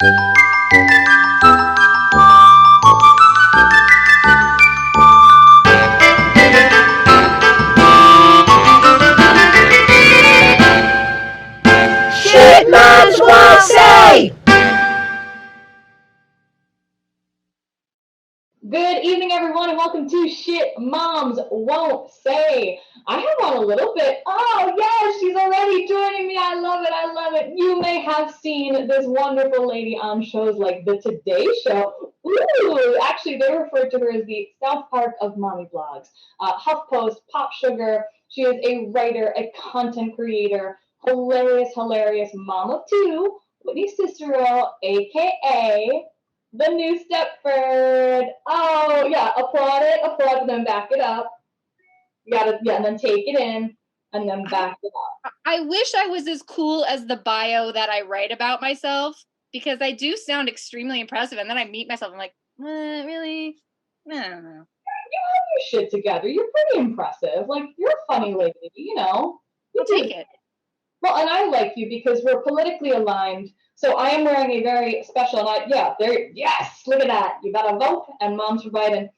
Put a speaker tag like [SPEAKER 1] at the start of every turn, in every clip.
[SPEAKER 1] Shit moms won't say!
[SPEAKER 2] Good evening, everyone, and welcome to Shit Moms Won't Say. I have on a little bit. Oh, yes, she's already joining me. I love it. I love it. You may have seen this wonderful lady on shows like The Today Show. Ooh, actually, they refer to her as the South Park of mommy blogs. HuffPost, Pop Sugar. She is a writer, a content creator, hilarious, hilarious mom of two, Whitney Cicero, aka the new Stepford. Oh yeah, applaud it, and then back it up. You gotta, yeah, and then take it in, and then back it up.
[SPEAKER 3] I wish I was as cool as the bio that I write about myself, because I do sound extremely impressive, and then I meet myself, I'm like, really? I don't know.
[SPEAKER 2] You have your shit together. You're pretty impressive. Like, you're a funny lady, you know.
[SPEAKER 3] I'll take it.
[SPEAKER 2] Well, and I like you because we're politically aligned. So I am wearing a very special, yes, look at that. You got a vote and Moms for Biden.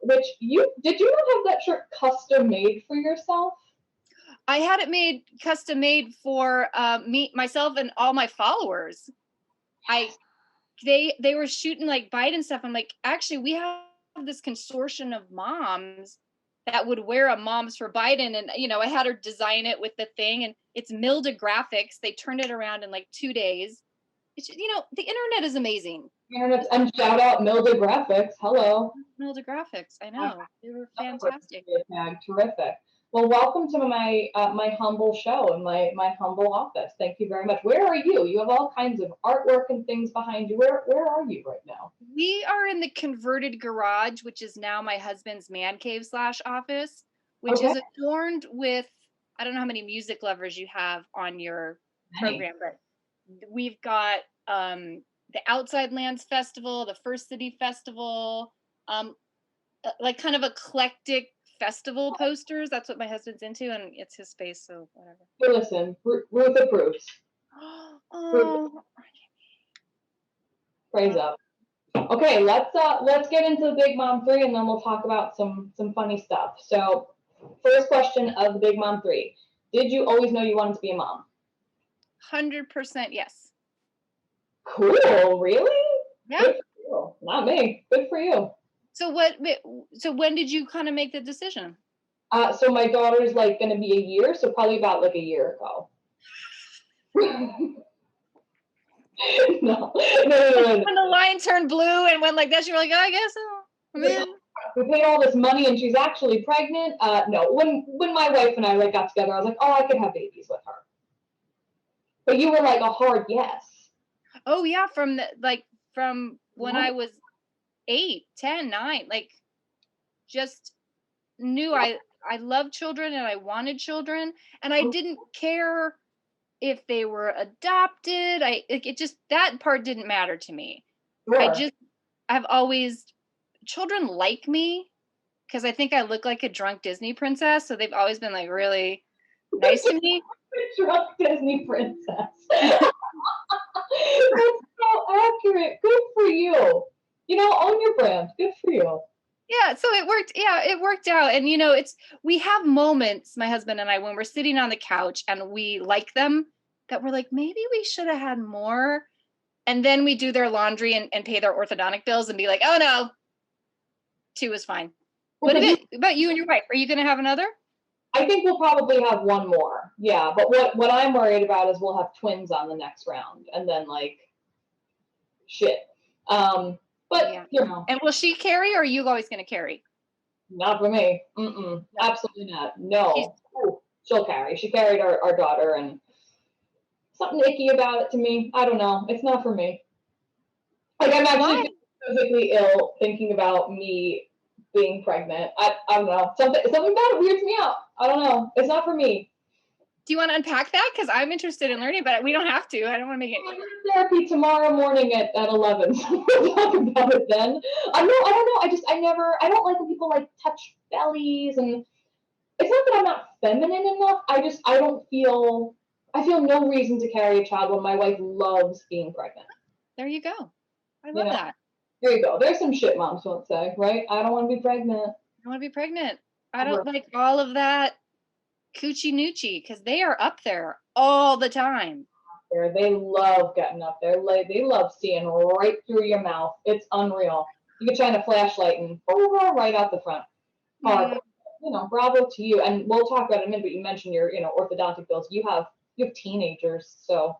[SPEAKER 2] Which did you not have that shirt custom made for yourself?
[SPEAKER 3] I had it made custom made for myself and all my followers. They were shooting like Biden stuff. I'm like, actually, we have this consortium of moms that would wear a Moms for Biden, and I had her design it with the thing, and it's Milda Graphics. They turned it around in like 2 days. It's the internet is amazing.
[SPEAKER 2] And shout out Milda Graphics. Hello.
[SPEAKER 3] Milda Graphics. I know. They were fantastic.
[SPEAKER 2] Terrific. Well, welcome to my my humble show and my humble office. Thank you very much. Where are you? You have all kinds of artwork and things behind you. Where are you right now?
[SPEAKER 3] We are in the converted garage, which is now my husband's man cave / office, which is adorned with, I don't know how many music lovers you have on your program, but we've got the Outside Lands Festival, the First City Festival, like kind of eclectic festival posters. That's what my husband's into, and it's his space, so whatever.
[SPEAKER 2] Hey, listen, Ruth approves.
[SPEAKER 3] Oh,
[SPEAKER 2] praise up. Okay, let's get into the Big Mom 3, and then we'll talk about some funny stuff. So, first question of the Big Mom 3: did you always know you wanted to be a mom?
[SPEAKER 3] 100% yes.
[SPEAKER 2] Cool. Really?
[SPEAKER 3] Yeah.
[SPEAKER 2] Good for you. Not me. Good for you.
[SPEAKER 3] So when did you kind of make the decision?
[SPEAKER 2] So my daughter's like going to be a year, so probably about like a year ago. No.
[SPEAKER 3] When the line turned blue and went like this, you were like, oh, I guess so. I'm in.
[SPEAKER 2] We paid all this money and she's actually pregnant. No, when my wife and I like got together, I was like, oh, I could have babies with her. But you were like a hard yes.
[SPEAKER 3] Oh yeah, from when I was 8, 10, 9, like just knew I loved children and I wanted children, and I didn't care if they were adopted. That part didn't matter to me. Sure. I've always, children like me because I think I look like a drunk Disney princess, so they've always been like really nice to me.
[SPEAKER 2] Drunk Disney princess. That's so accurate. Good for you. Own your brand. Good for you.
[SPEAKER 3] Yeah, so it worked. Yeah, it worked out. And we have moments, my husband and I, when we're sitting on the couch and we like them, that we're like, maybe we should have had more. And then we do their laundry and pay their orthodontic bills and be like, oh no, 2 is fine. What about you and your wife? Are you going to have another?
[SPEAKER 2] I think we'll probably have one more. Yeah, but what I'm worried about is we'll have twins on the next round, and then like shit. But
[SPEAKER 3] yeah. And will she carry, or are you always going to carry?
[SPEAKER 2] Not for me. No. Absolutely not. No. She'll carry. She carried our daughter, and something icky about it to me. I don't know. It's not for me. Like, I'm actually physically ill thinking about me being pregnant. I don't know. Something about it weirds me out. I don't know. It's not for me.
[SPEAKER 3] Do you want to unpack that? Because I'm interested in learning, but we don't have to. I don't want to make it.
[SPEAKER 2] I'm in therapy tomorrow morning at 11. So we'll talk about it then. I don't know. I don't like when people like touch bellies, and it's not that I'm not feminine enough. I feel no reason to carry a child when my wife loves being pregnant.
[SPEAKER 3] There you go. I love that.
[SPEAKER 2] There you go. There's some shit moms won't say, right? I don't want to be pregnant.
[SPEAKER 3] I want to be pregnant. I don't like all of that coochie noochie because they are up there all the time.
[SPEAKER 2] They love getting up there. They love seeing right through your mouth. It's unreal. You can shine a flashlight and right out the front. Hard. Bravo to you. And we'll talk about it in a minute, but you mentioned your, orthodontic bills. You have teenagers, so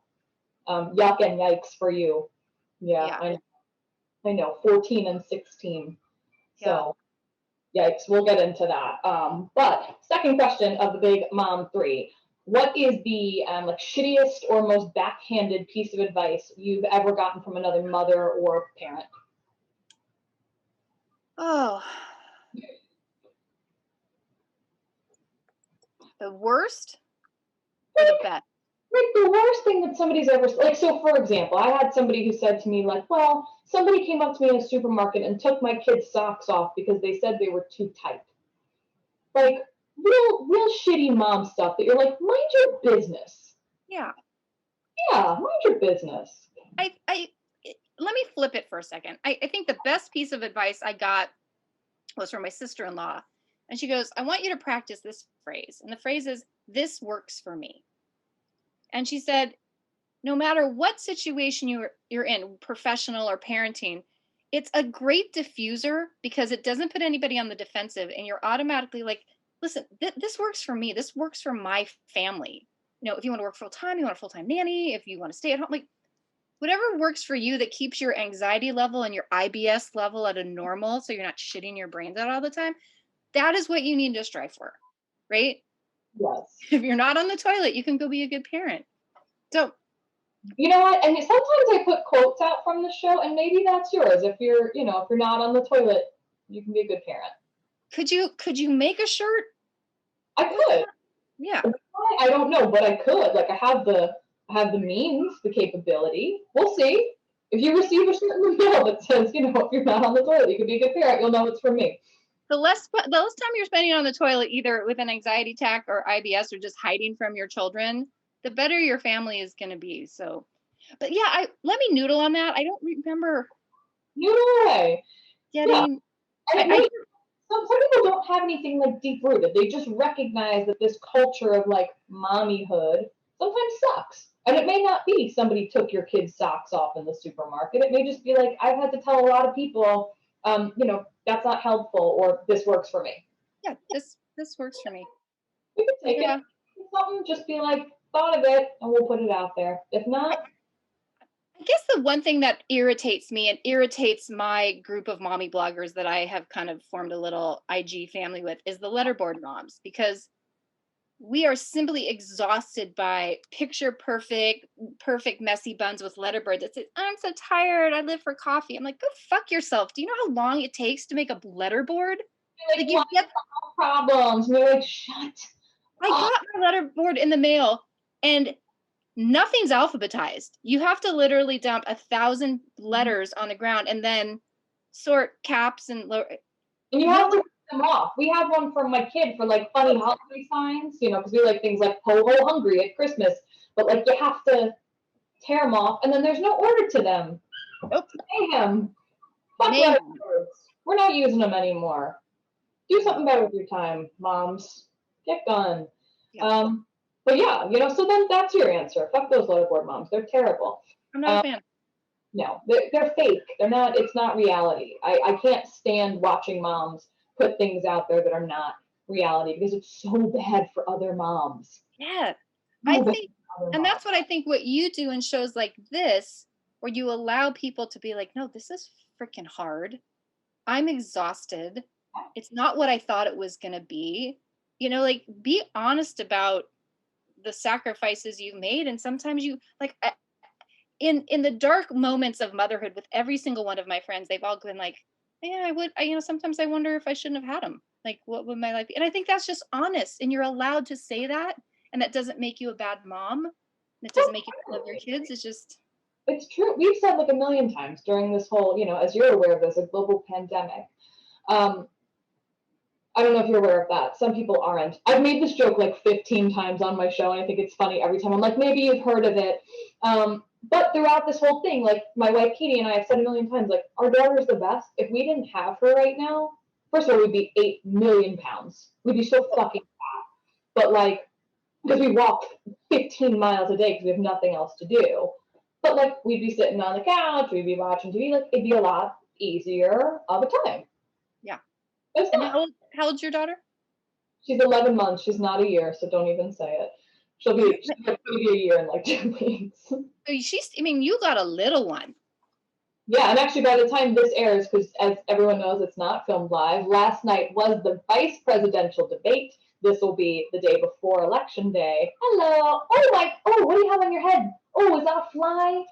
[SPEAKER 2] yuck and yikes for you. Yeah. I know, 14 and 16. So yikes, we'll get into that. But second question of the big mom 3. What is the shittiest or most backhanded piece of advice you've ever gotten from another mother or parent?
[SPEAKER 3] Oh. The worst or the best?
[SPEAKER 2] Like the worst thing that somebody's ever, so for example, I had somebody who said to me well, somebody came up to me in a supermarket and took my kid's socks off because they said they were too tight. Like real shitty mom stuff that you're like, mind your business.
[SPEAKER 3] Yeah,
[SPEAKER 2] mind your business.
[SPEAKER 3] Let me flip it for a second. I think the best piece of advice I got was from my sister-in-law. And she goes, I want you to practice this phrase. And the phrase is, this works for me. And she said, no matter what situation you're in, professional or parenting, it's a great diffuser because it doesn't put anybody on the defensive. And you're automatically like, listen, this works for me. This works for my family. If you want to work full-time, you want a full-time nanny, if you want to stay at home, like whatever works for you that keeps your anxiety level and your IBS level at a normal, so you're not shitting your brains out all the time. That is what you need to strive for, right?
[SPEAKER 2] Yes.
[SPEAKER 3] If you're not on the toilet, you can go be a good parent. So,
[SPEAKER 2] you know what? And sometimes I put quotes out from the show, and maybe that's yours. If you're not on the toilet, you can be a good parent.
[SPEAKER 3] Could you make a shirt?
[SPEAKER 2] I could.
[SPEAKER 3] Yeah.
[SPEAKER 2] I don't know, but I could. Like I have the means, the capability. We'll see. If you receive a shirt in the mail that says, if you're not on the toilet, you can be a good parent, you'll know it's from me.
[SPEAKER 3] The less time you're spending on the toilet, either with an anxiety attack or IBS or just hiding from your children, the better your family is going to be. So, but yeah, let me noodle on that. I don't remember.
[SPEAKER 2] Noodle away.
[SPEAKER 3] Getting.
[SPEAKER 2] Yeah. Some people don't have anything like deep rooted. They just recognize that this culture of like mommyhood sometimes sucks. And it may not be somebody took your kid's socks off in the supermarket. It may just be like, I've had to tell a lot of people, that's not helpful, or this works for me.
[SPEAKER 3] Yeah, this works for me.
[SPEAKER 2] We can take it. Something, just be like, thought of it, and we'll put it out there. If not,
[SPEAKER 3] I guess the one thing that irritates me and irritates my group of mommy bloggers that I have kind of formed a little IG family with is the letterboard moms, because we are simply exhausted by picture perfect messy buns with letterboard that says, I'm so tired, I live for coffee. I'm like, go fuck yourself. Do you know how long it takes to make a letterboard?
[SPEAKER 2] Like you get problems. And you're like, shut.
[SPEAKER 3] I got my letterboard in the mail and nothing's alphabetized. You have to literally dump 1,000 letters on the ground and then sort caps and lower.
[SPEAKER 2] And you have to them off. We have one for my kid for like funny holiday signs, because we like things like ho ho hungry at Christmas, but like you have to tear them off, and then there's no order to them.
[SPEAKER 3] Nope.
[SPEAKER 2] Mayhem. Fuck letterboards. We're not using them anymore. Do something better with your time, moms. Get done. Yeah. But yeah, so then that's your answer. Fuck those letterboard moms. They're terrible.
[SPEAKER 3] I'm not a fan.
[SPEAKER 2] No, they're fake. They're not. It's not reality. I can't stand watching moms put things out there that are not reality because it's so bad for other moms.
[SPEAKER 3] Yeah, I think, and that's what I think what you do in shows like this, where you allow people to be like, no, this is freaking hard. I'm exhausted. It's not what I thought it was going to be. Like be honest about the sacrifices you've made. And sometimes you like, in the dark moments of motherhood with every single one of my friends, they've all been like, yeah, sometimes I wonder if I shouldn't have had them. Like, what would my life be? And I think that's just honest. And you're allowed to say that. And that doesn't make you a bad mom. And it doesn't make you love your kids.
[SPEAKER 2] It's true. We've said like a million times during this whole, as you're aware of this, a global pandemic. I don't know if you're aware of that. Some people aren't. I've made this joke like 15 times on my show, and I think it's funny every time. I'm like, maybe you've heard of it. But throughout this whole thing, like my wife Katie and I have said a million times, like our daughter's the best. If we didn't have her right now, first of all, we'd be 8 million pounds. We'd be so fucking fat. But like, because we walk 15 miles a day because we have nothing else to do. But like, we'd be sitting on the couch, we'd be watching TV. Like, it'd be a lot easier of a time.
[SPEAKER 3] Yeah.
[SPEAKER 2] It's
[SPEAKER 3] And
[SPEAKER 2] not.
[SPEAKER 3] how old's your daughter?
[SPEAKER 2] She's 11 months. She's not a year, so don't even say it. She'll be a year in like 2 weeks.
[SPEAKER 3] So I mean, you got a little one.
[SPEAKER 2] Yeah, and actually, by the time this airs, because as everyone knows, it's not filmed live. Last night was the vice presidential debate. This will be the day before election day. Hello. Oh my. Oh, what do you have on your head? Oh, is that a fly?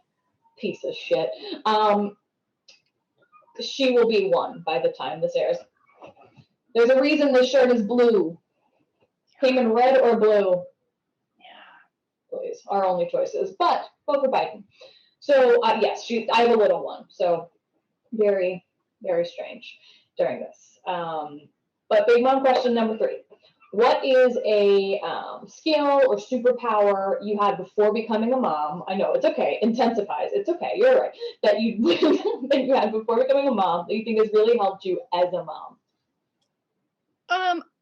[SPEAKER 2] Piece of shit. She will be 1 by the time this airs. There's a reason this shirt is blue. Came in red or blue.
[SPEAKER 3] Yeah.
[SPEAKER 2] Please, our only choices. But vote for Biden. So yes, I have a little one. So very, very strange during this. But big mom question number 3. What is a skill or superpower you had before becoming a mom? I know it's okay. Intensifies. It's okay. You're right. That you that you had before becoming a mom that you think has really helped you as a mom.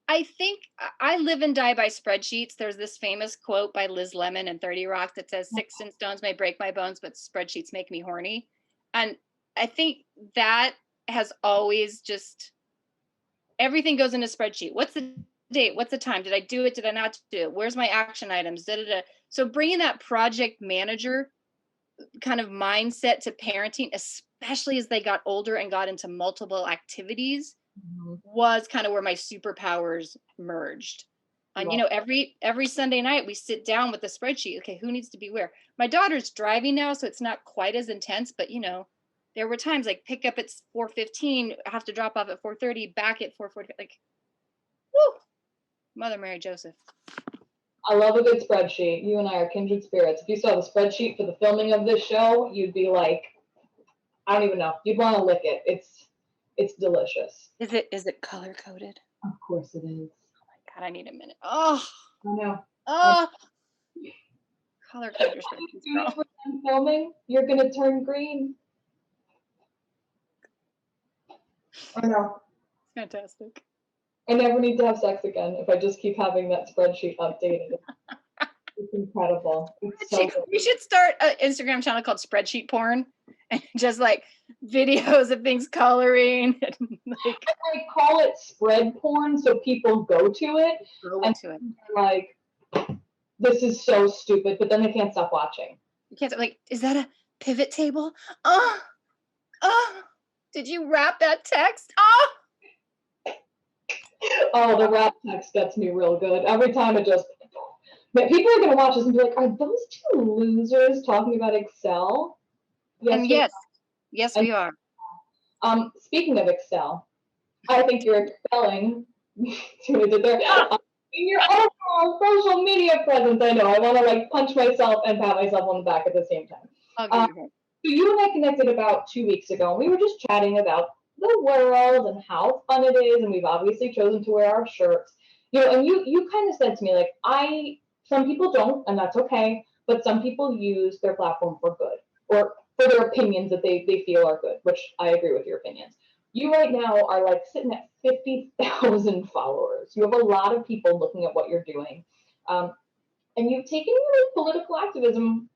[SPEAKER 3] I think I live and die by spreadsheets. There's this famous quote by Liz Lemon in 30 Rock that says, "Sticks and stones may break my bones, but spreadsheets make me horny." And I think that has always just, everything goes in a spreadsheet. What's the date? What's the time? Did I do it? Did I not do it? Where's my action items? Da, da, da. So bringing that project manager kind of mindset to parenting, especially as they got older and got into multiple activities, was kind of where my superpowers merged. And you know, every Sunday night we sit down with the spreadsheet. Okay, who needs to be where? My daughter's driving now, so it's not quite as intense, but you know, there were times like pick up at 4:15, have to drop off at 4:30, back at 4:40. Like, whoo, Mother Mary Joseph.
[SPEAKER 2] I love a good spreadsheet. You and I are kindred spirits. If you saw the spreadsheet for the filming of this show, you'd be like, I don't even know. You'd want to lick it. It's delicious.
[SPEAKER 3] Is it color coded?
[SPEAKER 2] Of course it is.
[SPEAKER 3] Oh my God, I need a minute. Oh,
[SPEAKER 2] I know.
[SPEAKER 3] oh, color coded spreadsheets.
[SPEAKER 2] Filming, you're gonna turn green. I know.
[SPEAKER 3] Fantastic.
[SPEAKER 2] I never need to have sex again if I just keep having that spreadsheet updated. It's incredible. It's so good.
[SPEAKER 3] We should start an Instagram channel called Spreadsheet Porn, and just like videos of things coloring. And like,
[SPEAKER 2] I call it spread porn, so people go to it and like, this is so stupid, but then they can't stop watching.
[SPEAKER 3] You can't, like, is that a pivot table? Oh, did you wrap that text?
[SPEAKER 2] Oh, the rap text gets me real good. Every time it just, but people are gonna watch this and be like, are those 2 losers talking about Excel?
[SPEAKER 3] Yes, we are.
[SPEAKER 2] Speaking of Excel, I think you're excelling in your overall social media presence. I know. I want to like punch myself and pat myself on the back at the same time. So you and I connected about 2 weeks ago, and we were just chatting about the world and how fun it is, and we've obviously chosen to wear our shirts. You know, and you kind of said to me like, some people don't, and that's okay, but some people use their platform for good or for their opinions that they feel are good, which I agree with your opinions. You right now are like sitting at 50,000 followers. You have a lot of people looking at what you're doing. And you've taken your political activism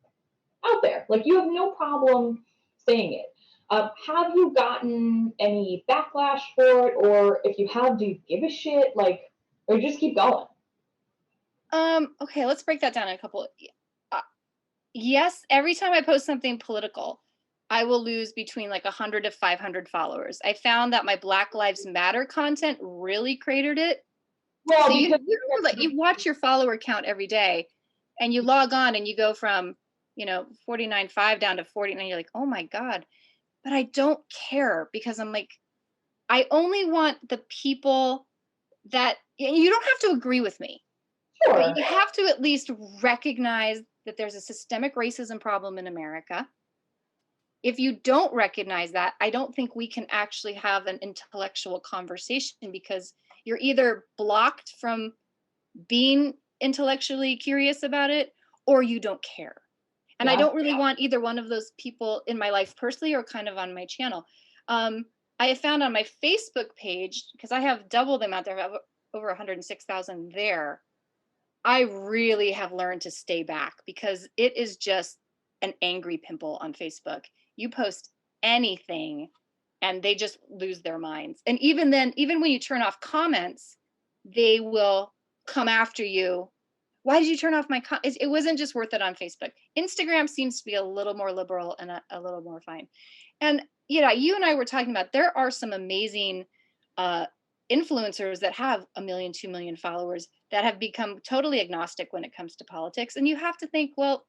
[SPEAKER 2] out there. Like, you have no problem saying it. Have you gotten any backlash for it? Or if you have, do you give a shit? Like, or you just keep going?
[SPEAKER 3] Okay, let's break that down in a couple. Yes, every time I post something political, I will lose between like 100 to 500 followers. I found that my Black Lives Matter content really cratered it. Well, so you watch your follower count every day, and you log on and you go from 49.5 down to 49. You're like, oh my God. But I don't care, because I'm like, I only want the people that, you don't have to agree with me. Sure. But you have to at least recognize that there's a systemic racism problem in America. If you don't recognize that, I don't think we can actually have an intellectual conversation, because you're either blocked from being intellectually curious about it, or you don't care. And I don't really want either one of those people in my life personally or kind of on my channel. I have found on my Facebook page, because I have double the amount there, I have over 106,000 there. I really have learned to stay back because it is just an angry pimple on Facebook. You post anything and they just lose their minds. And even then, even when you turn off comments, they will come after you. Why did you turn off my it wasn't just worth it on Facebook. Instagram seems to be a little more liberal and a little more fine. And you and I were talking about, there are some amazing influencers that have 1 million, 2 million followers that have become totally agnostic when it comes to politics. And you have to think, well,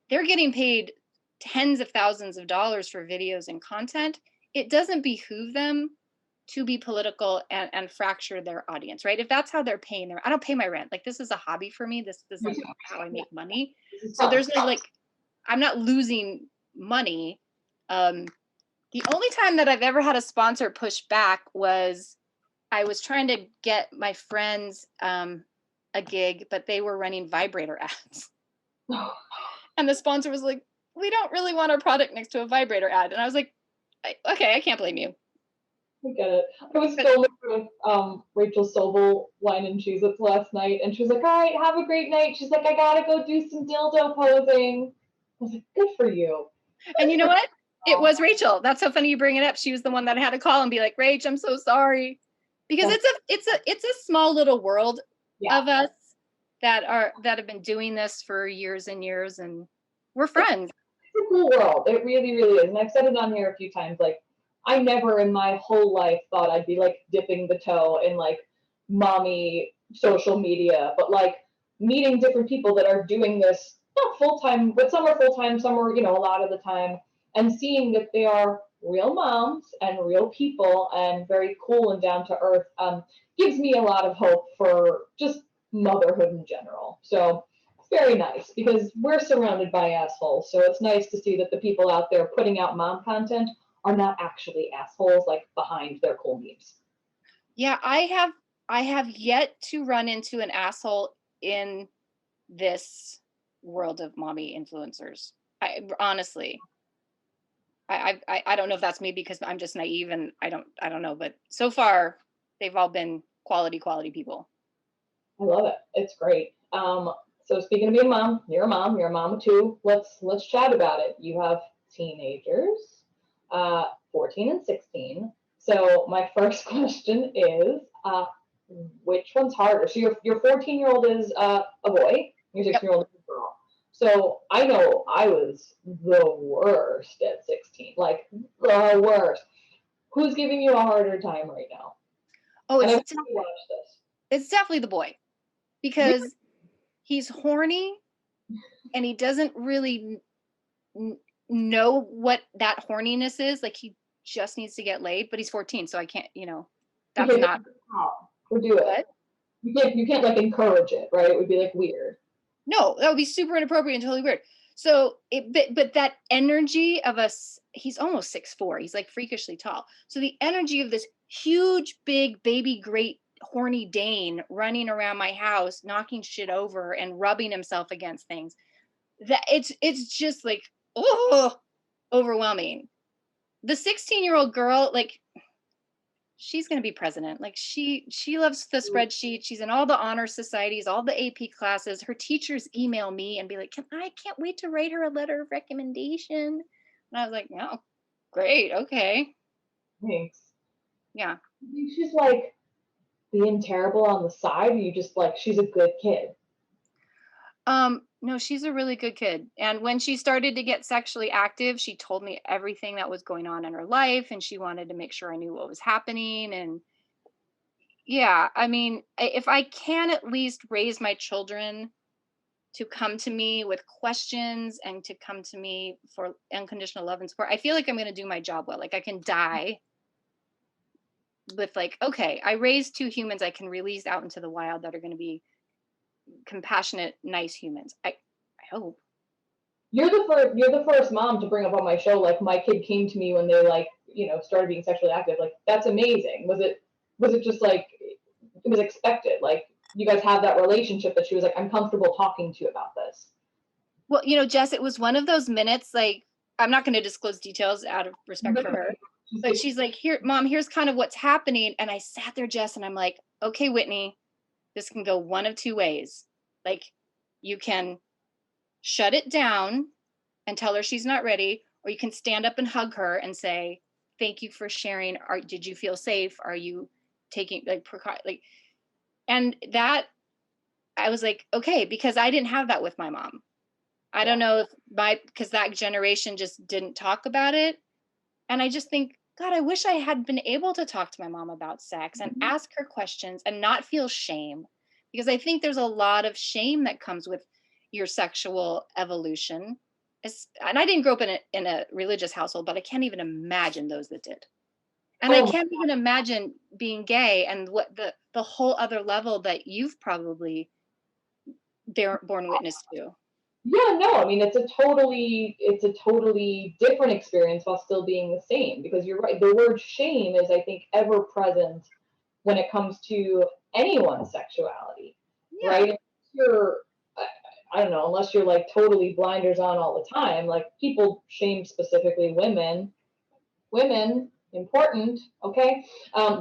[SPEAKER 3] they're getting paid tens of thousands of dollars for videos and content. It doesn't behoove them to be political and fracture their audience, right? If that's how they're paying I don't pay my rent. Like, this is a hobby for me. This isn't how I make money. So there's no, like, I'm not losing money. The only time that I've ever had a sponsor push back was I was trying to get my friends a gig, but they were running vibrator ads. And the sponsor was like, we don't really want our product next to a vibrator ad. And I was like, okay, I can't blame you.
[SPEAKER 2] I get it. I was filming with Rachel Sobel Wine and Cheez-Its last night, and she was like, all right, have a great night. She's like, I gotta go do some dildo posing. I was like, good for you.
[SPEAKER 3] And you know what? It was Rachel. That's so funny you bring it up. She was the one that had to call and be like, Rach, I'm so sorry. Because it's a small little world of us that have been doing this for years and years, and we're friends.
[SPEAKER 2] It's a cool world. It really, really is. And I've said it on here a few times, like, I never in my whole life thought I'd be like dipping the toe in like mommy social media, but like meeting different people that are doing this, not full-time, but some are full-time, some are, a lot of the time, and seeing that they are real moms and real people and very cool and down to earth gives me a lot of hope for just motherhood in general. So it's very nice because we're surrounded by assholes. So it's nice to see that the people out there putting out mom content are not actually assholes, like behind their cool memes.
[SPEAKER 3] Yeah, I have yet to run into an asshole in this world of mommy influencers. Honestly, I don't know if that's me because I'm just naive and I don't know, but so far they've all been quality people.
[SPEAKER 2] I love it. It's great. So speaking of being a mom, you're a mom too. Let's chat about it. You have teenagers, 14 and 16. So my first question is, which one's harder? So your 14-year-old is a boy, your 16-year-old is a girl. So I know I was the worst at 16, like the worst. Who's giving you a harder time right now?
[SPEAKER 3] Oh, it's definitely the boy, because he's horny and he doesn't really know what that horniness is. Like, he just needs to get laid, but he's 14, so I can't, that's not.
[SPEAKER 2] Or do it. You can't like encourage it, right? It would be like weird.
[SPEAKER 3] No, that would be super inappropriate and totally weird. So, but that energy of us, he's almost 6'4". He's like freakishly tall. So the energy of this huge, big, baby, great, horny Dane running around my house, knocking shit over and rubbing himself against things, that it's just like, overwhelming. The 16-year-old girl, like, she's going to be president. Like, she loves the spreadsheet. She's in all the honor societies, all the AP classes. Her teachers email me and be like, I can't wait to write her a letter of recommendation. And I was like, no, great. Okay.
[SPEAKER 2] Thanks.
[SPEAKER 3] Yeah.
[SPEAKER 2] She's like being terrible on the side. Or you just like, she's a good kid.
[SPEAKER 3] No, she's a really good kid. And when she started to get sexually active, she told me everything that was going on in her life, and she wanted to make sure I knew what was happening. And yeah, I mean, if I can at least raise my children to come to me with questions and to come to me for unconditional love and support, I feel like I'm going to do my job well. Like, I can die with like, okay, I raised 2 humans I can release out into the wild that are going to be compassionate, nice humans. I hope. You're
[SPEAKER 2] the first mom to bring up on my show, like, my kid came to me when they like, started being sexually active. Like, that's amazing. Was it just like, it was expected? Like, you guys have that relationship that she was like, I'm comfortable talking to you about this?
[SPEAKER 3] Well, Jess, it was one of those minutes, like, I'm not going to disclose details out of respect for her, but she's like, here, Mom, here's kind of what's happening. And I sat there, Jess, and I'm like, okay, Whitney, this can go one of two ways. Like, you can shut it down and tell her she's not ready, or you can stand up and hug her and say, thank you for sharing. Did you feel safe? Are you taking and that, I was like, okay, because I didn't have that with my mom. I don't know if because that generation just didn't talk about it. And I just think, God, I wish I had been able to talk to my mom about sex and ask her questions and not feel shame. Because I think there's a lot of shame that comes with your sexual evolution. And I didn't grow up in a religious household, but I can't even imagine those that did. And I can't even imagine being gay and what the whole other level that you've probably borne witness to.
[SPEAKER 2] Yeah, no, I mean, it's a totally different experience while still being the same, because you're right. The word shame is, I think, ever present when it comes to anyone's sexuality, right? If you're, I don't know, unless you're like totally blinders on all the time, like people shame specifically women, important, okay?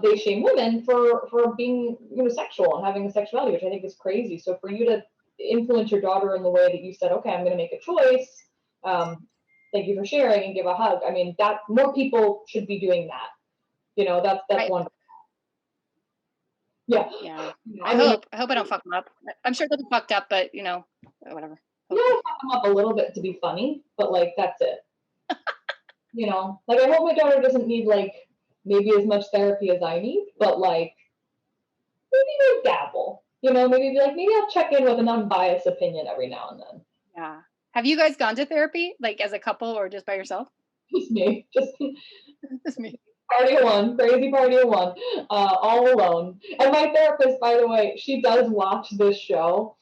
[SPEAKER 2] They shame women for being, sexual and having a sexuality, which I think is crazy. So for you to influence your daughter in the way that you said, okay, I'm going to make a choice. Thank you for sharing, and give a hug. I mean, that more people should be doing that. That's right. Wonderful. Yeah.
[SPEAKER 3] Yeah. I hope I don't fuck them up. I'm sure they'll be fucked up, but whatever.
[SPEAKER 2] Yeah, I fuck them up a little bit to be funny, but like that's it. Like I hope my daughter doesn't need like maybe as much therapy as I need, but like maybe like dabble. Maybe be like, maybe I'll check in with an unbiased opinion every now and then.
[SPEAKER 3] Yeah. Have you guys gone to therapy, like as a couple or just by yourself?
[SPEAKER 2] Just me.
[SPEAKER 3] Just me.
[SPEAKER 2] Party of one, crazy party of one, all alone. And my therapist, by the way, she does watch this show,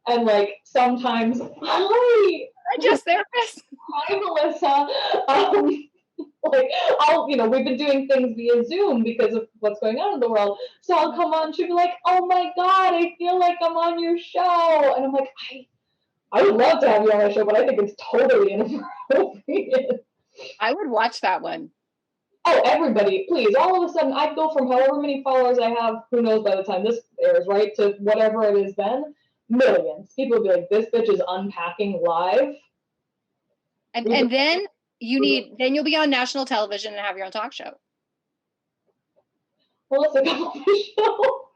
[SPEAKER 2] and like sometimes, hi,
[SPEAKER 3] Jess therapist.
[SPEAKER 2] Hi, Melissa. Like we've been doing things via Zoom because of what's going on in the world. So I'll come on, she'll be like, oh my God, I feel like I'm on your show. And I'm like, I would love to have you on my show, but I think it's totally inappropriate.
[SPEAKER 3] I would watch that one.
[SPEAKER 2] Oh, everybody, please. All of a sudden, I'd go from however many followers I have, who knows by the time this airs, right, to whatever it is then, millions. People would be like, this bitch is unpacking live.
[SPEAKER 3] And then you'll be on national television and have your own talk show.
[SPEAKER 2] Well, let's go on the show.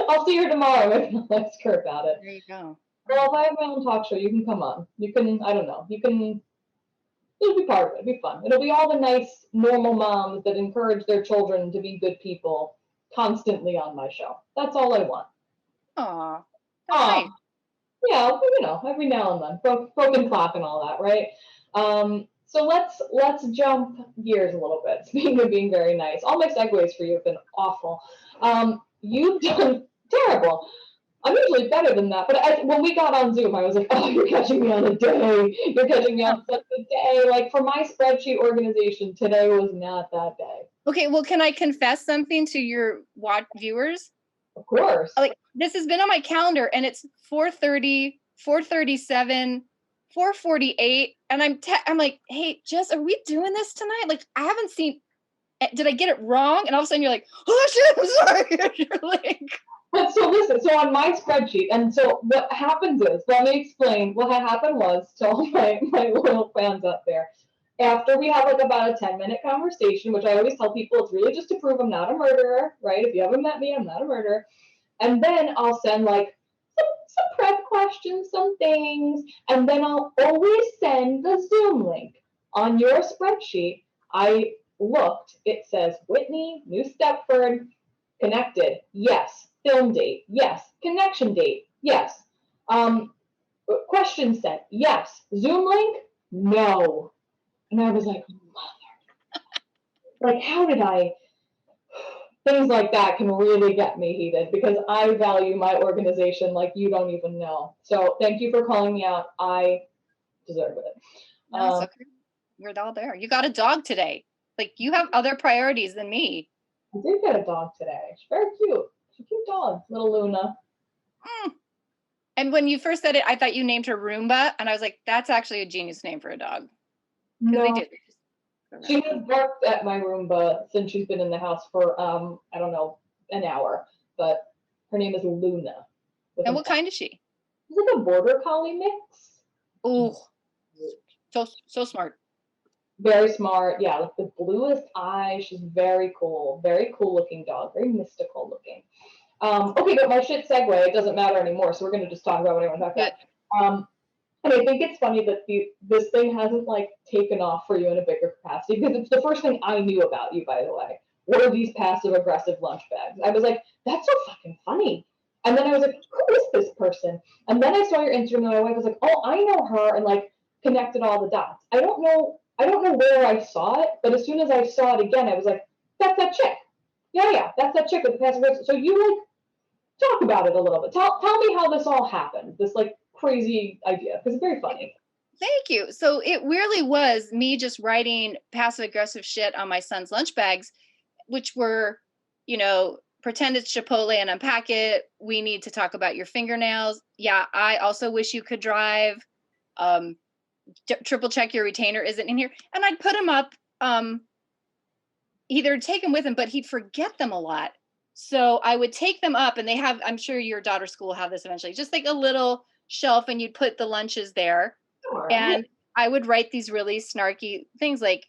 [SPEAKER 2] I'll see her tomorrow. Maybe I'll ask her about it.
[SPEAKER 3] There you go.
[SPEAKER 2] Well, if I have my own talk show, you can come on. You can, I don't know, it'll be part of it. It'll be fun. It'll be all the nice, normal moms that encourage their children to be good people constantly on my show. That's all I want.
[SPEAKER 3] Aww. Nice.
[SPEAKER 2] Yeah, every now and then, broken clock and all that, right? So let's jump gears a little bit. Speaking of being very nice, all my segues for you have been awful. You've done terrible. I'm usually better than that, but when we got on Zoom, I was like, oh, you're catching me on a day. You're catching me on such a day. Like for my spreadsheet organization, today was not that day.
[SPEAKER 3] Okay, well, can I confess something to your viewers?
[SPEAKER 2] Of course.
[SPEAKER 3] Like this has been on my calendar, and it's 4:30, 4:37, 4:48, and I'm like, hey, Jess, are we doing this tonight? Like, I haven't seen. Did I get it wrong? And all of a sudden, you're like, oh shit, I'm sorry. You're like.
[SPEAKER 2] But so listen, so on my spreadsheet, and so what happens is, let me explain. What had happened was, to all my loyal fans up there, after we have like about a 10-minute conversation, which I always tell people, it's really just to prove I'm not a murderer, right? If you haven't met me, I'm not a murderer. And then I'll send like some prep questions, some things, and then I'll always send the Zoom link. On your spreadsheet, I looked, it says Whitney, New Stepford, connected, yes. Film date, yes. Connection date, yes. Question sent, yes. Zoom link, no. And I was like, mother. Like, how did I? Things like that can really get me heated because I value my organization like you don't even know. So thank you for calling me out. I deserve it.
[SPEAKER 3] No, it's okay. You're all there. You got a dog today. Like you have other priorities than me.
[SPEAKER 2] I did get a dog today. She's very cute. She's a cute dog, little Luna.
[SPEAKER 3] And when you first said it, I thought you named her Roomba, and I was like, that's actually a genius name for a dog. Because
[SPEAKER 2] No,
[SPEAKER 3] they do.
[SPEAKER 2] she has barked at my Roomba since she's been in the house for I don't know, an hour. But her name is Luna.
[SPEAKER 3] And what kind is she?
[SPEAKER 2] She's like a border collie mix.
[SPEAKER 3] Oh, so smart.
[SPEAKER 2] Very smart. Yeah, like the bluest eyes. She's very cool looking dog. Very mystical looking. Okay, but my shit segue, it doesn't matter anymore, so we're going to just talk about what I want to talk about. And I think it's funny that this thing hasn't like taken off for you in a bigger capacity, because it's the first thing I knew about you, by the way. What are these passive aggressive lunch bags? I was like, that's so fucking funny. And then I was like, who is this person? And then I saw your Instagram, and my wife was like, oh, I know her, and like connected all the dots. I don't know where I saw it, but as soon as I saw it again, I was like, that's that chick. Yeah, that's that chick with the passive aggressive. So you like talk about it a little bit. Tell me how this all happened. This like crazy idea, because it's very funny.
[SPEAKER 3] Thank you. So it really was me just writing passive aggressive shit on my son's lunch bags, which were, pretend it's Chipotle and unpack it. We need to talk about your fingernails. Yeah, I also wish you could drive. Triple check your retainer isn't in here. And I'd put him up, either take him with him, but he'd forget them a lot. So I would take them up, and they have, I'm sure your daughter's school will have this eventually, just like a little shelf, and you'd put the lunches there. Sure. And I would write these really snarky things like,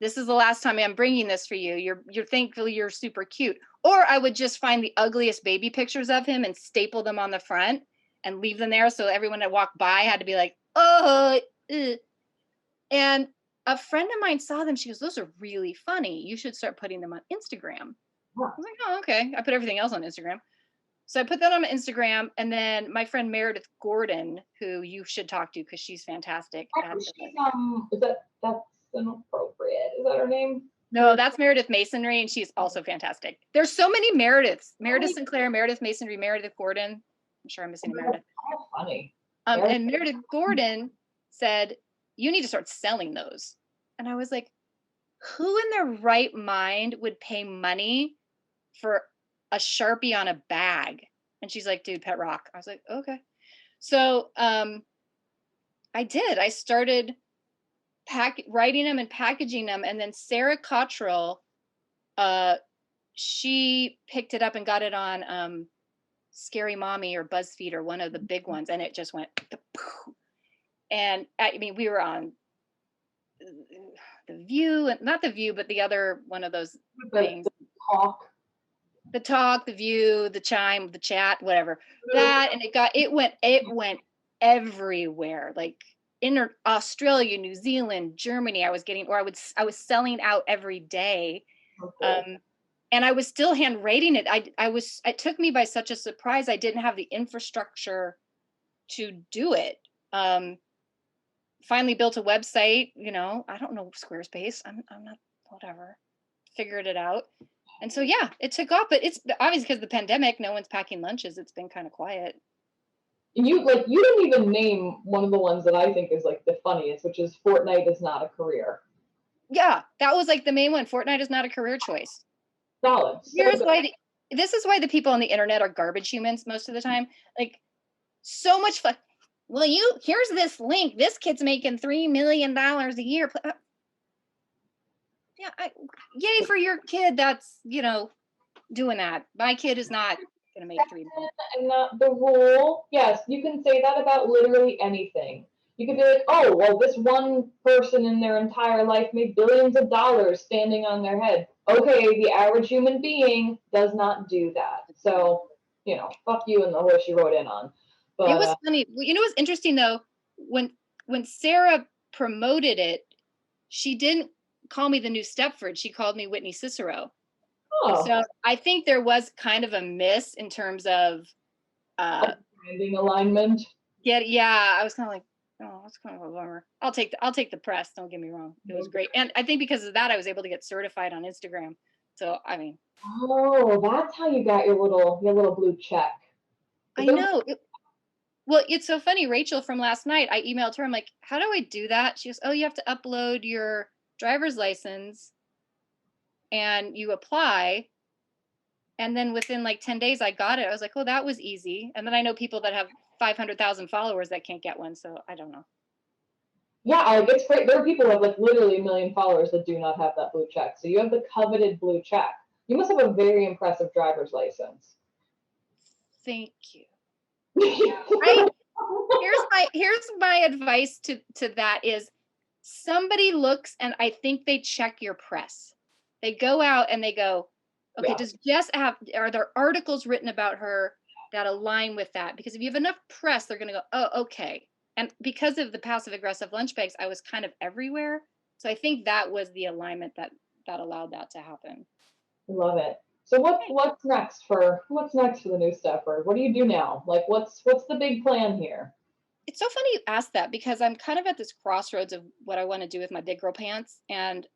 [SPEAKER 3] this is the last time I'm bringing this for you. You're thankful you're super cute. Or I would just find the ugliest baby pictures of him and staple them on the front and leave them there. So everyone that walked by had to be like, oh, ugh. And a friend of mine saw them. She goes, those are really funny. You should start putting them on Instagram. I was like, oh, okay. I put everything else on Instagram. So I put that on my Instagram. And then my friend Meredith Gordon, who you should talk to because she's fantastic.
[SPEAKER 2] She's, that's inappropriate. Is that her name?
[SPEAKER 3] No, that's Meredith Masonry, and she's also fantastic. There's so many Merediths. Meredith Sinclair, Meredith Masonry, Meredith Gordon. I'm sure I'm missing a Meredith.
[SPEAKER 2] Oh, funny.
[SPEAKER 3] And Meredith Gordon said, you need to start selling those. And I was like, who in their right mind would pay money for a Sharpie on a bag? And she's like, dude, pet rock. I was like, okay. So I did. I started writing them and packaging them. And then Sarah Cottrell, she picked it up and got it on Scary Mommy or BuzzFeed or one of the big ones. And it just went, and I mean, we were on The View, not The View, but the other one of those things. The Talk, The View, The Chime, The Chat, whatever. That, and it went everywhere. Like in Australia, New Zealand, Germany, I was selling out every day. Okay. And I was still handwriting it. It took me by such a surprise. I didn't have the infrastructure to do it. Finally built a website, I don't know Squarespace. I'm not, whatever, figured it out. And so, yeah, it took off, but it's obviously because of the pandemic, no one's packing lunches. It's been kind of quiet.
[SPEAKER 2] And you didn't even name one of the ones that I think is like the funniest, which is Fortnite is not a career.
[SPEAKER 3] Yeah, that was like the main one. Fortnite is not a career choice.
[SPEAKER 2] Solid.
[SPEAKER 3] This is why the people on the internet are garbage humans most of the time. Like, so much fun. Well, here's this link. This kid's making $3 million a year. Yeah, yay for your kid that's, doing that. My kid is not going to make $3 million.
[SPEAKER 2] And not the rule. Yes, you can say that about literally anything. You could be like, oh, well, this one person in their entire life made billions of dollars standing on their head. Okay, the average human being does not do that. So, fuck you and the horse you rode in on. But,
[SPEAKER 3] it was funny. What's interesting though, when Sarah promoted it, she didn't call me the new Stepford. She called me Whitney Cicero. Oh. So I think there was kind of a miss in terms of
[SPEAKER 2] branding alignment.
[SPEAKER 3] Yeah. I was kind of like, oh, that's kind of a bummer. I'll take the press. Don't get me wrong. It was great, and I think because of that, I was able to get certified on Instagram. So I mean.
[SPEAKER 2] Oh, that's how you got your little blue check.
[SPEAKER 3] I know. Well, it's so funny. Rachel from last night, I emailed her. I'm like, how do I do that? She goes, oh, you have to upload your driver's license and you apply. And then within like 10 days, I got it. I was like, oh, that was easy. And then I know people that have 500,000 followers that can't get one. So I don't know.
[SPEAKER 2] Yeah, like it's great. There are people who have like literally 1 million followers that do not have that blue check. So you have the coveted blue check. You must have a very impressive driver's license.
[SPEAKER 3] Thank you. Here's my advice to that is somebody looks and I think they check your press. They go out and they go, okay, does Jess are there articles written about her that align with that? Because if you have enough press, they're going to go, oh, okay. And because of the passive aggressive lunch bags, I was kind of everywhere. So I think that was the alignment that allowed that to happen.
[SPEAKER 2] Love it. So what's next for the new Stepford? What do you do now? Like what's the big plan here?
[SPEAKER 3] It's so funny you asked that because I'm kind of at this crossroads of what I want to do with my big girl pants, and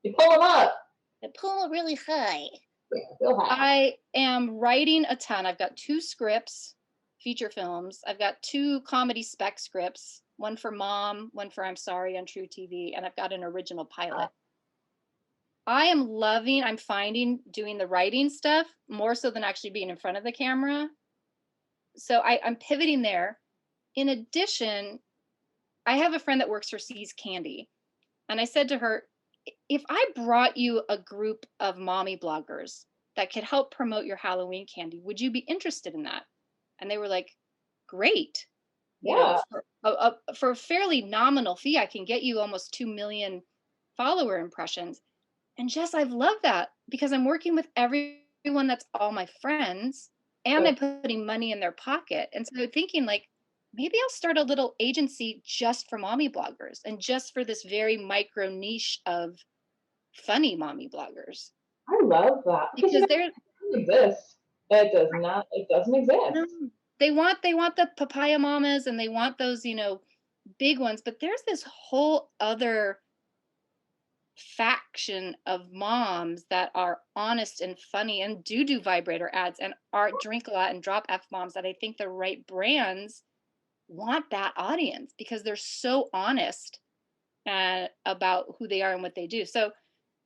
[SPEAKER 2] you pull them up.
[SPEAKER 3] I pull really high.
[SPEAKER 2] Yeah, real high.
[SPEAKER 3] I am writing a ton. I've got 2 scripts, feature films. I've got 2 comedy spec scripts, one for Mom, one for I'm Sorry on True TV, and I've got an original pilot. I'm finding doing the writing stuff more so than actually being in front of the camera. So I'm pivoting there. In addition, I have a friend that works for C's Candy. And I said to her, if I brought you a group of mommy bloggers that could help promote your Halloween candy, would you be interested in that? And they were like, great.
[SPEAKER 2] Yeah.
[SPEAKER 3] You know, for a fairly nominal fee, I can get you almost 2 million follower impressions. And Jess, I've loved that because I'm working with everyone that's all my friends and I'm putting money in their pocket. And so thinking like, maybe I'll start a little agency just for mommy bloggers and just for this very micro niche of funny mommy bloggers.
[SPEAKER 2] I love that.
[SPEAKER 3] Because there
[SPEAKER 2] exists. It does not. It doesn't exist.
[SPEAKER 3] No, they want the papaya mamas and they want those, big ones. But there's this whole other faction of moms that are honest and funny and do vibrator ads and drink a lot and drop F-bombs that I think the right brands want that audience because they're so honest about who they are and what they do. So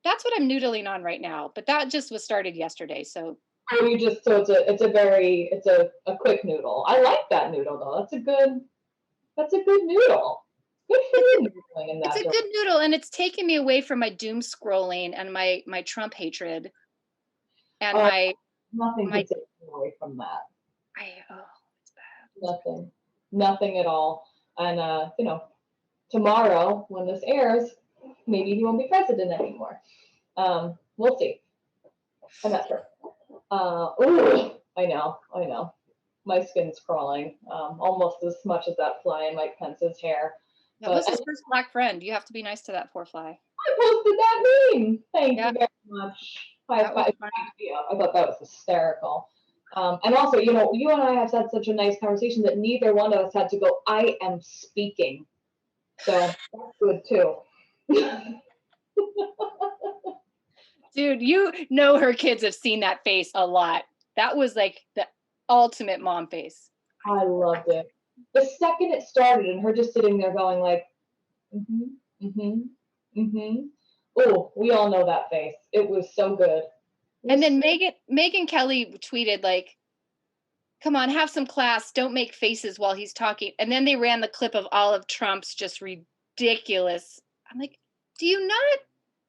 [SPEAKER 3] that's what I'm noodling on right now. But that just was started yesterday. So
[SPEAKER 2] it's a quick noodle. I like that noodle though. That's a good noodle. Good for you.
[SPEAKER 3] It's a good noodle, and it's taken me away from my doom scrolling and my Trump hatred and
[SPEAKER 2] nothing can take me away from that.
[SPEAKER 3] It's bad.
[SPEAKER 2] Nothing at all. And tomorrow when this airs, maybe he won't be president anymore. We'll see. I'm not sure. I know. My skin's crawling almost as much as that fly in Mike Pence's hair.
[SPEAKER 3] That was his first black friend. You have to be nice to that poor fly.
[SPEAKER 2] I posted that meme. Thank you very much. I thought that was hysterical. And also, you and I have had such a nice conversation that neither one of us had to go, I am speaking. So that's good too.
[SPEAKER 3] Dude, her kids have seen that face a lot. That was like the ultimate mom face.
[SPEAKER 2] I loved it. The second it started and her just sitting there going like, Oh, we all know that face. It was so good.
[SPEAKER 3] And then Megyn Kelly tweeted like, come on, have some class. Don't make faces while he's talking. And then they ran the clip of all of Trump's just ridiculous. I'm like, do you not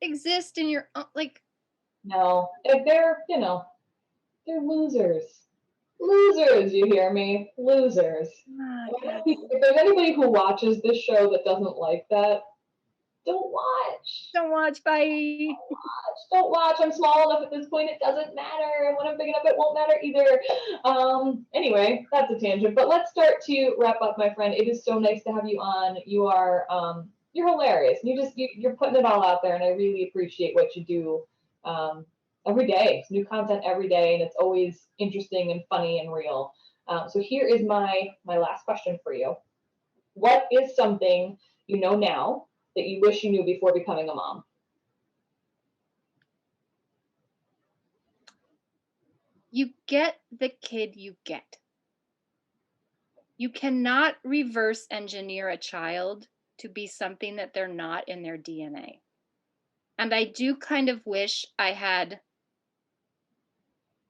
[SPEAKER 3] exist in your like?
[SPEAKER 2] No, if they're losers. Losers, you hear me? Losers. If there's anybody who watches this show that doesn't like that, don't watch.
[SPEAKER 3] Don't watch, bye.
[SPEAKER 2] Don't watch. I'm small enough at this point, it doesn't matter. And when I'm big enough, it won't matter either. Anyway, that's a tangent. But let's start to wrap up, my friend. It is so nice to have you on. You are you're hilarious. You're putting it all out there, and I really appreciate what you do. Every day, it's new content every day, and it's always interesting and funny and real. So here is my last question for you. What is something you know now that you wish you knew before becoming a mom?
[SPEAKER 3] You get the kid you get. You cannot reverse engineer a child to be something that they're not in their DNA. And I do kind of wish I had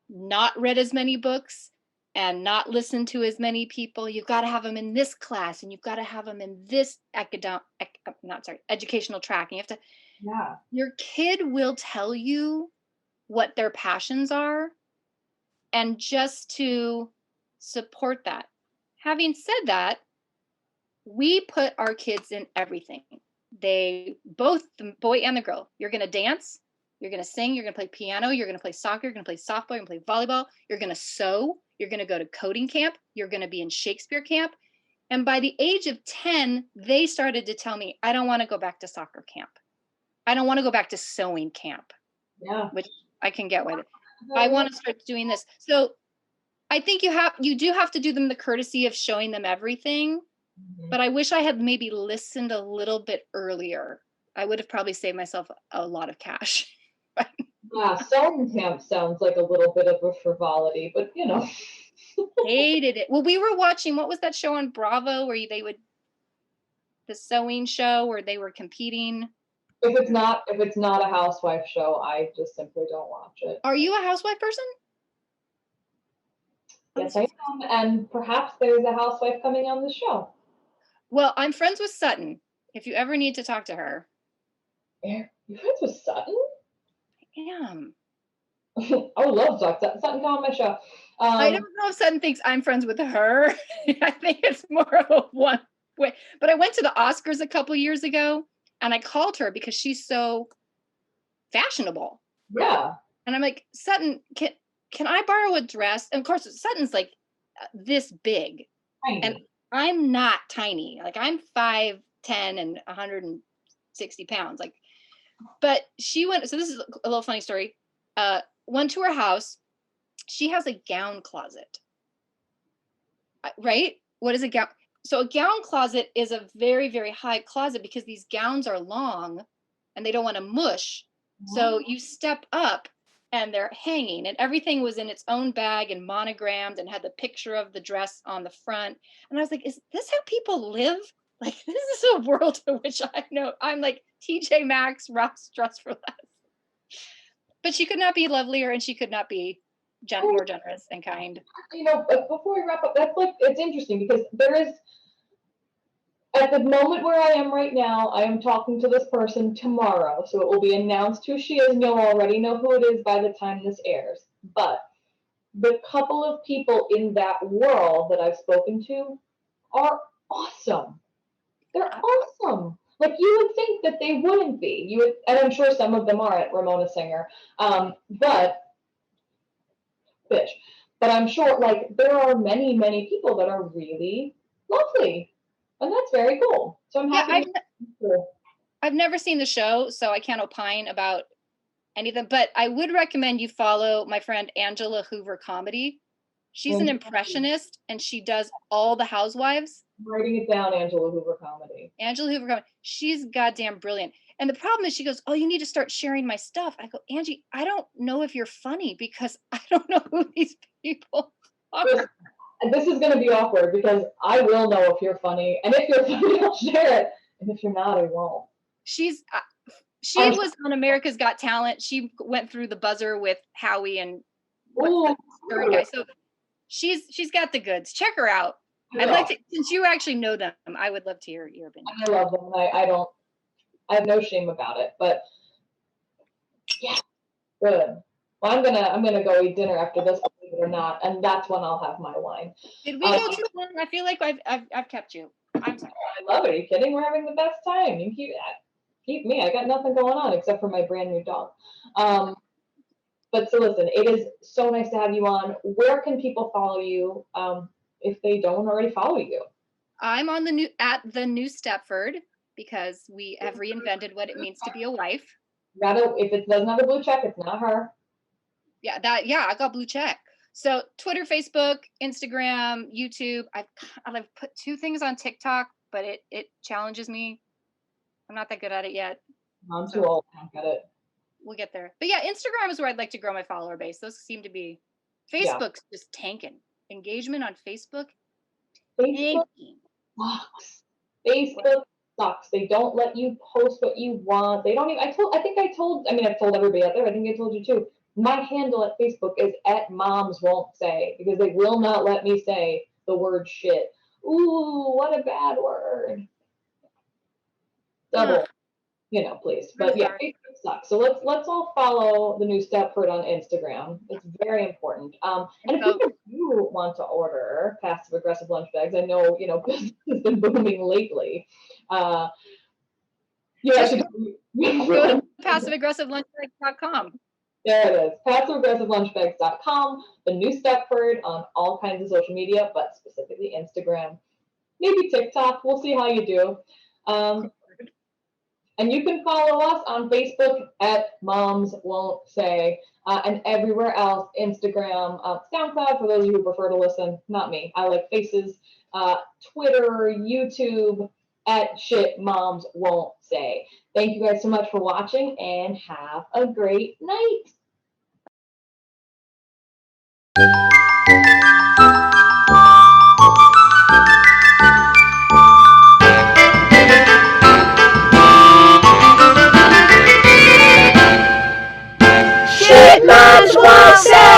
[SPEAKER 3] not read as many books and not listen to as many people. You've got to have them in this class, and you've got to have them in this educational track. And you have to,
[SPEAKER 2] Yeah.
[SPEAKER 3] your kid will tell you what their passions are, and just to support that. Having said that, we put our kids in everything. They both, the boy and the girl, you're going to dance, you're going to sing, you're going to play piano, you're going to play soccer, you're going to play softball, you're going to play volleyball, you're going to sew, you're going to go to coding camp, you're going to be in Shakespeare camp. And by the age of 10, they started to tell me, I don't want to go back to soccer camp. I don't want to go back to sewing camp.
[SPEAKER 2] Yeah.
[SPEAKER 3] Which I can get with it. I want to start doing this. So I think you do have to do them the courtesy of showing them everything. But I wish I had maybe listened a little bit earlier. I would have probably saved myself a lot of cash.
[SPEAKER 2] Yeah, sewing camp sounds like a little bit of a frivolity, but you know.
[SPEAKER 3] Hated it. Well, we were watching, what was that show on Bravo where the sewing show where they were competing?
[SPEAKER 2] If it's not a housewife show, I just simply don't watch it.
[SPEAKER 3] Are you a housewife person?
[SPEAKER 2] Yes, I am, and perhaps there's a housewife coming on the show.
[SPEAKER 3] Well, I'm friends with Sutton. If you ever need to talk to her.
[SPEAKER 2] You're friends with Sutton?
[SPEAKER 3] I am.
[SPEAKER 2] I would love to talk to Sutton. Come on my show.
[SPEAKER 3] I don't know if Sutton thinks I'm friends with her. I think it's more of a one way. But I went to the Oscars a couple years ago, and I called her because she's so fashionable.
[SPEAKER 2] Yeah.
[SPEAKER 3] And I'm like, Sutton, can I borrow a dress? And of course, Sutton's like this big.
[SPEAKER 2] Tiny.
[SPEAKER 3] And I'm not tiny. Like I'm 5'10" and 160 pounds. Like, but she went, so this is a little funny story. Went to her house. She has a gown closet. Right? What is a gown? So a gown closet is a very, very high closet because these gowns are long and they don't want to mush. So you step up and they're hanging, and everything was in its own bag and monogrammed and had the picture of the dress on the front. And I was like, is this how people live? Like, this is a world in which I know. I'm like TJ Maxx, Ross Dress for Less. But she could not be lovelier, and she could not be more generous and kind.
[SPEAKER 2] You know, before we wrap up, that's like, it's interesting because there is, at the moment where I am right now, I am talking to this person tomorrow. So it will be announced who she is, and you'll already know who it is by the time this airs. But the couple of people in that world that I've spoken to are awesome. They're awesome. Like, you would think that they wouldn't be. You would, and I'm sure some of them are at Ramona Singer. But I'm sure, like, there are many, many people that are really lovely. And that's very cool. So I'm happy.
[SPEAKER 3] I've never seen the show, so I can't opine about any of them. But I would recommend you follow my friend Angela Hoover Comedy. She's an impressionist, and she does all the housewives.
[SPEAKER 2] I'm writing it down, Angela Hoover Comedy.
[SPEAKER 3] Angela Hoover Comedy. She's goddamn brilliant. And the problem is, she goes, oh, you need to start sharing my stuff. I go, Angie, I don't know if you're funny because I don't know who these people are.
[SPEAKER 2] This is going to be awkward because I will know if you're funny. And if you're funny, I'll share it. And if you're not, I won't.
[SPEAKER 3] She was on America's Got Talent. She went through the buzzer with Howie and the third guy. So she's got the goods. Check her out. I'd like to, since you actually know them, I would love to hear your opinion.
[SPEAKER 2] I love them. I have no shame about it. But yeah, good. Well, I'm gonna go eat dinner after this, believe it or not, and that's when I'll have my wine.
[SPEAKER 3] Did we go too long? I feel like I've kept you. I'm sorry.
[SPEAKER 2] I love it. Are you kidding? We're having the best time. You keep me. I got nothing going on except for my brand new dog. But so listen, it is so nice to have you on. Where can people follow you if they don't already follow you?
[SPEAKER 3] I'm on the new Stepford because we have reinvented what it means to be a wife.
[SPEAKER 2] If it doesn't have a blue check, it's not her.
[SPEAKER 3] Yeah, I got blue check. So Twitter, Facebook, Instagram, YouTube. I've put 2 things on TikTok, but it challenges me. I'm not that good at it yet.
[SPEAKER 2] I'm too old. I don't get it.
[SPEAKER 3] We'll get there. But yeah, Instagram is where I'd like to grow my follower base. Those seem to be. Facebook's just tanking. Engagement on Facebook.
[SPEAKER 2] Facebook sucks. Facebook sucks. They don't let you post what you want. They don't even. I've told everybody out there. I think I told you too. My handle at Facebook is at Moms Won't Say, because they will not let me say the word shit. Ooh, what a bad word. Double, please. But yeah, Facebook sucks. So let's all follow the new Stepford on Instagram. It's very important. And if people do want to order passive aggressive lunch bags, I know business has been booming lately.
[SPEAKER 3] Go to passiveaggressivelunchbags.com.
[SPEAKER 2] There it is, passiveaggressivelunchbags.com, the new Stepford on all kinds of social media, but specifically Instagram, maybe TikTok. We'll see how you do. And you can follow us on Facebook at Moms Won't Say, and everywhere else, Instagram, SoundCloud for those of you who prefer to listen. Not me. I like faces. Twitter, YouTube, at Shit Moms Won't Say. Thank you guys so much for watching, and have a great night.
[SPEAKER 1] Shit moms won't say.